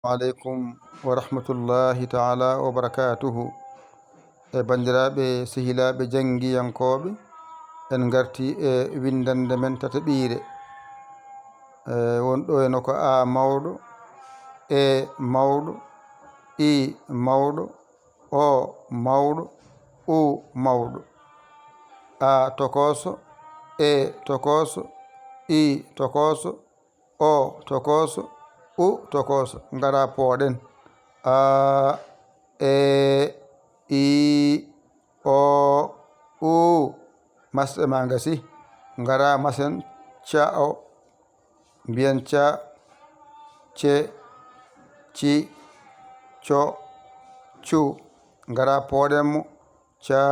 aleykum wa rahmatullahi taala wa barakatuhu. Bandiraɓe sehilaɓe janggiyankoɓe, en garti e windande men tataɓire. Wonɗo eno ko a mawɗo, e mawɗo, i mawɗo, o mawɗo, u mawɗo. A tokoso, e tokoso, i tokoso, o tokoso, u tokoso. Ngara pooɗen a, e, i, o, u. Masɗe ma gasi. Ngara masen ca o, mbiyen ca, ce, ci, co, cu. Ngara pooɗen mo ca,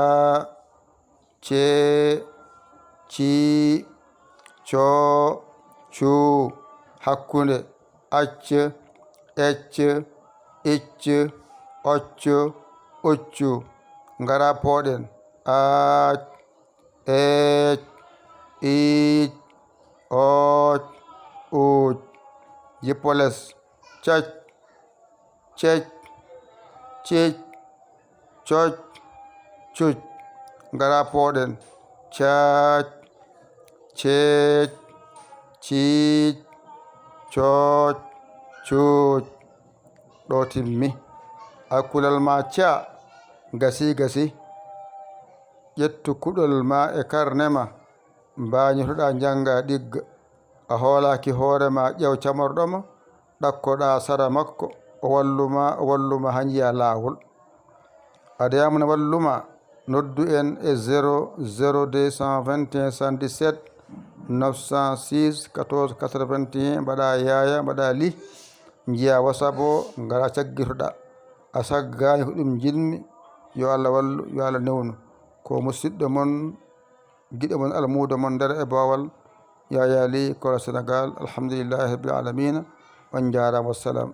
ce, ci, co, cu. Hakkunde acce, ecce, icce, occe, occu. Ngara pooɗen ac, ec, ic, oc, uc. Jippoles cac, cec, cic, coc, cuc. Ngara pooɗen cac, cec, cic, coc, cuuc. Ɗo timmi. Hakkulal ma ca gasi. Ƴettu kuɗol ma e karne ma mbañotoɗa janga ɗigga. A hoolaki hoorema ƴew camorɗomo, ɗakkoɗa sara makko, o walluma ha jiya laawol. Adayamuna walluma, noddu en e 00221 77 906 14 81. mbaɗa yaya, mbaɗa li, jiya WhatsApp o, ngara caggitoɗa. A saggani ko ɗum jinmi. Yo Allah wallu, yo Allah newnu. Ko musidɗo mon, giɗo mon, almudo mon nder e bowal Yaya li kola Sénégal. Alhamdulillahi rabbil alamina. On jarama, wassalam.